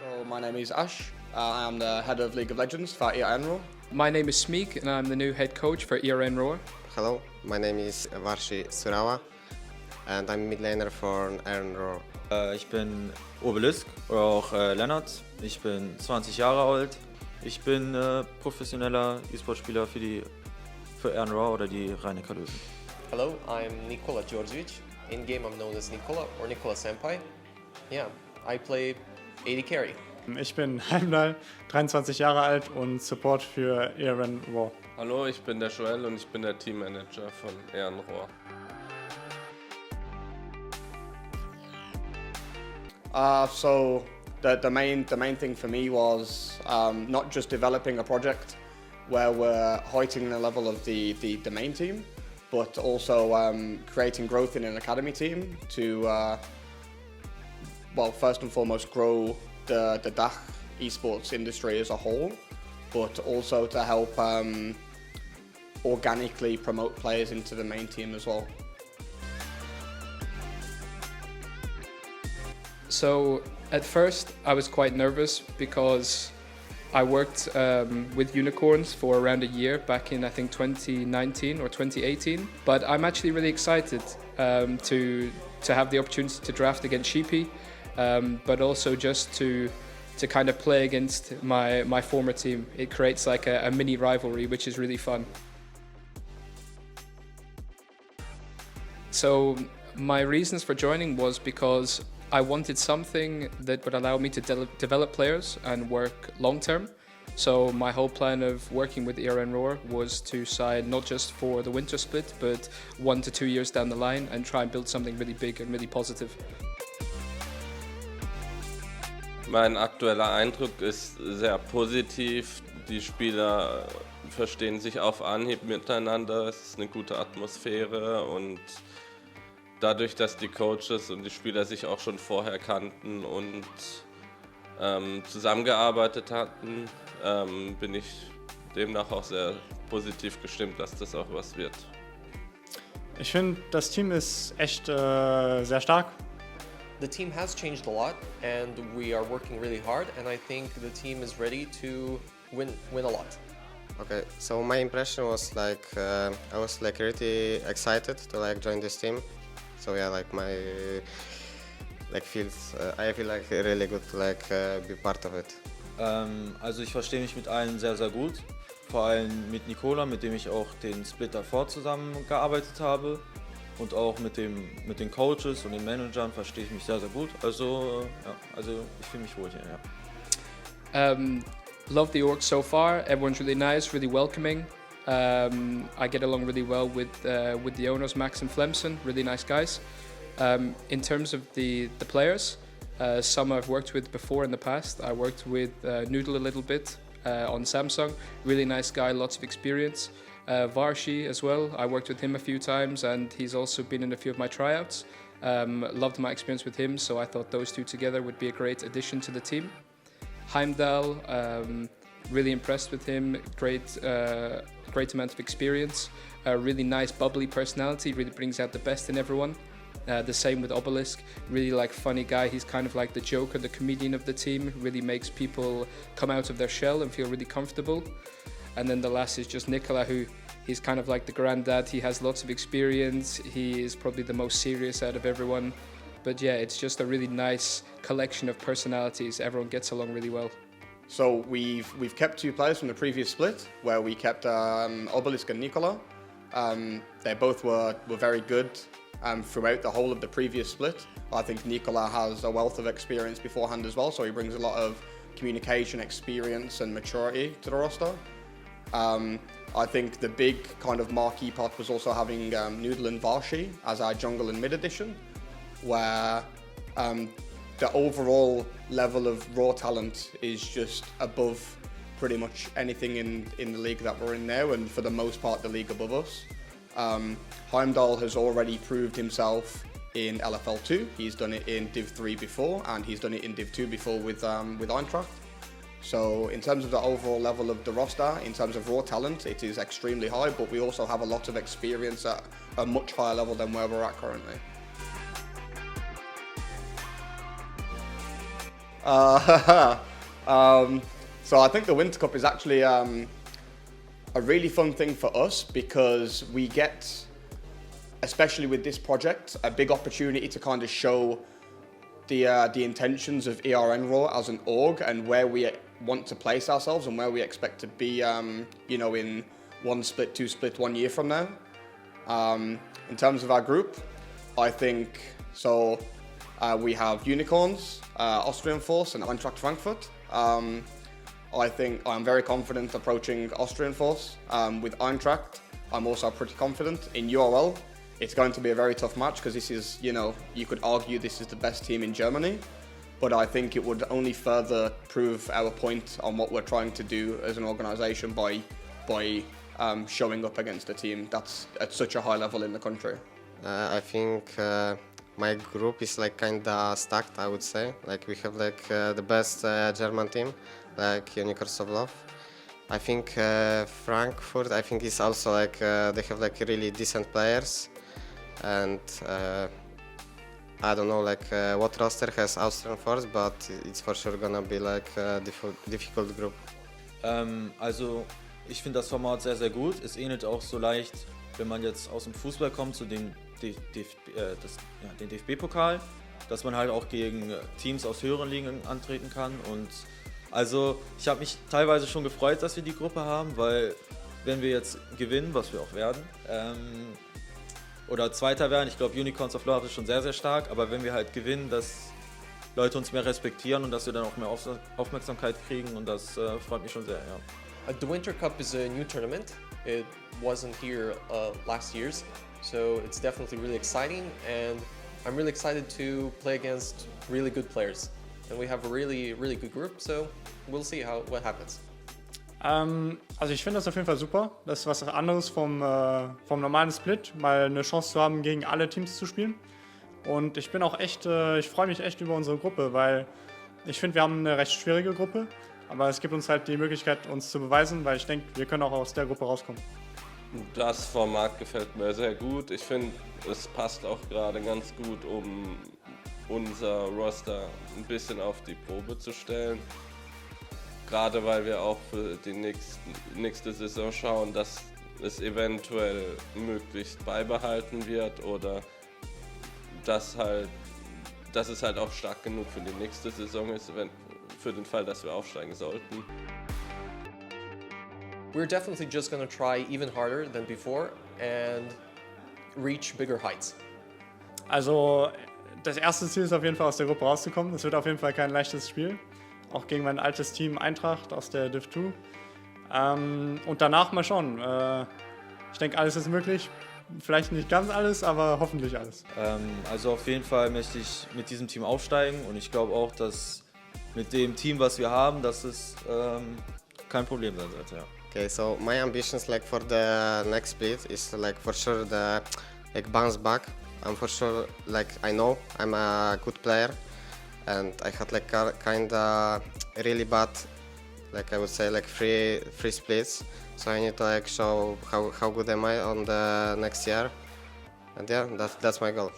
So my name is Ash. I am the head of League of Legends for ERN ROAR. My name is Smeek and I'm the new head coach for ERN ROAR. Hello, my name is Varshi Surawa and I'm mid laner for ERN ROAR. Ich bin Obelisk oder auch Lennart. Ich bin 20 Jahre alt. Ich bin professioneller E-Sport-Spieler für ERN ROAR oder die Rhein-Neckar-Löwen. Hello, I'm Nikola Djordjevic. In game I'm known as Nikola or Nikola Senpai. Yeah, I play AD Carry. Ich bin Heimdall, 23 Jahre alt und Support für ERN ROAR. Hallo, ich bin der Joel und ich bin der Teammanager von ERN ROAR. So the main thing for me was not just developing a project where we're heightening the level of the main team, but also creating growth in an academy team to, well, first and foremost, grow the DACH esports industry as a whole, but also to help organically promote players into the main team as well. So at first I was quite nervous because I worked with unicorns for around a year back in I think 2019 or 2018, but I'm actually really excited to have the opportunity to draft against Sheepy, but also just to kind of play against my former team. It creates like a mini rivalry, which is really fun. So my reasons for joining was because I wanted something that would allow me to develop players and work long term. So my whole plan of working with ERN ROAR was to sign not just for the winter split, but 1 to 2 years down the line and try and build something really big and really positive. Mein aktueller Eindruck ist sehr positiv. Die Spieler verstehen sich auf Anhieb miteinander. Es ist eine gute Atmosphäre und dadurch, dass die Coaches und die Spieler sich auch schon vorher kannten und zusammengearbeitet hatten, bin ich demnach auch sehr positiv gestimmt, dass das auch was wird. Ich finde, das Team ist echt sehr stark. The team has changed a lot and we are working really hard and I think the team is ready to win a lot. Okay, so my impression was like I was like really excited to like join this team. So yeah, like my feels I feel like really good to like be part of it. Also ich verstehe mich mit allen sehr, sehr gut. Vor allem mit Nikola, mit dem ich auch den Split davor zusammengearbeitet habe. Und auch mit den Coaches und den Managern verstehe ich mich sehr, sehr gut. Also, ja, also ich fühle mich wohl hier, ja. Love the org so far. Everyone's really nice, really welcoming. I get along really well with the owners, Max and Flemson, really nice guys. In terms of the players, some I've worked with before in the past. I worked with Noodle a little bit on Samsung, really nice guy, lots of experience. Varshi as well, I worked with him a few times and he's also been in a few of my tryouts. Loved my experience with him, so I thought those two together would be a great addition to the team. Heimdall, really impressed with him, great amount of experience, a really nice bubbly personality, really brings out the best in everyone. The same with Obelisk, really like funny guy, he's kind of like the joker, the comedian of the team, really makes people come out of their shell and feel really comfortable. And then the last is just Nikola, who he's kind of like the granddad, he has lots of experience, he is probably the most serious out of everyone. But yeah, it's just a really nice collection of personalities, everyone gets along really well. So we've kept 2 players from the previous split, where we kept Obelisk and Nikola. They both were very good throughout the whole of the previous split. I think Nikola has a wealth of experience beforehand as well, so he brings a lot of communication, experience and maturity to the roster. I think the big kind of marquee part was also having Noodle and Varshi as our jungle and mid edition, where the overall level of raw talent is just above pretty much anything in the league that we're in now, and for the most part the league above us. Heimdall has already proved himself in LFL 2, he's done it in Div 3 before, and he's done it in Div 2 before with Eintracht. So in terms of the overall level of the roster, in terms of raw talent, it is extremely high, but we also have a lot of experience at a much higher level than where we're at currently. So I think the Winter Cup is actually a really fun thing for us because we get, especially with this project, a big opportunity to kind of show the intentions of ERN ROAR as an org and where we want to place ourselves and where we expect to be, you know, in 1 split, 2 split, 1 year from now. In terms of our group, I think so. We have Unicorns, Austrian Force, and Eintracht Frankfurt. I think I'm very confident approaching Austrian Force. With Eintracht, I'm also pretty confident. In URL, it's going to be a very tough match because this is, you know, you could argue this is the best team in Germany, but I think it would only further prove our point on what we're trying to do as an organization by showing up against a team that's at such a high level in the country. I think my group is like kinda stacked, I would say. Like we have like the best German team, like Unicorns of Love. I think Frankfurt, I think is also like they have like really decent players, and I don't know like what roster has Austrian Force, but it's for sure gonna be like a difficult group. Also ich finde das Format sehr, sehr gut. Es ähnelt auch so leicht, wenn man jetzt aus dem Fußball kommt, zu dem den DFB-Pokal, dass man halt auch gegen Teams aus höheren Ligen antreten kann. Und also ich habe mich teilweise schon gefreut, dass wir die Gruppe haben, weil wenn wir jetzt gewinnen, was wir auch werden, oder Zweiter werden, ich glaube Unicorns of Love ist schon sehr, sehr stark, aber wenn wir halt gewinnen, dass Leute uns mehr respektieren und dass wir dann auch mehr Aufmerksamkeit kriegen, und das freut mich schon sehr, ja. The Winter Cup is a new tournament. It wasn't here last year's, so it's definitely really exciting, and I'm really excited to play against really good players. And we have a really, really good group, so we'll see what happens. Also ich finde das auf jeden Fall super. Das ist was anderes vom normalen Split, mal eine Chance zu haben, gegen alle Teams zu spielen. Und ich bin auch echt, ich freue mich echt über unsere Gruppe, weil ich finde, wir haben eine recht schwierige Gruppe. Aber es gibt uns halt die Möglichkeit, uns zu beweisen, weil ich denke, wir können auch aus der Gruppe rauskommen. Das Format gefällt mir sehr gut. Ich finde, es passt auch gerade ganz gut, um unser Roster ein bisschen auf die Probe zu stellen. Gerade weil wir auch für die nächste Saison schauen, dass es eventuell möglichst beibehalten wird oder dass es halt auch stark genug für die nächste Saison ist, für den Fall, dass wir aufsteigen sollten. We're definitely just going to try even harder than before and reach bigger heights. Also das erste Ziel ist auf jeden Fall, aus der Gruppe rauszukommen. Es wird auf jeden Fall kein leichtes Spiel. Auch gegen mein altes Team Eintracht aus der Div 2. Und danach mal schauen. Ich denke, alles ist möglich. Vielleicht nicht ganz alles, aber hoffentlich alles. Also auf jeden Fall möchte ich mit diesem Team aufsteigen, und ich glaube auch, dass mit dem Team, was wir haben, dass es kein Problem sein sollte. Ja. Okay, so my ambitions like for the next split is like for sure the like bounce back. I'm for sure like I know I'm a good player, and I had like kinda really bad, like I would say like three splits. So I need to like show how good am I on the next year, and yeah, that's my goal.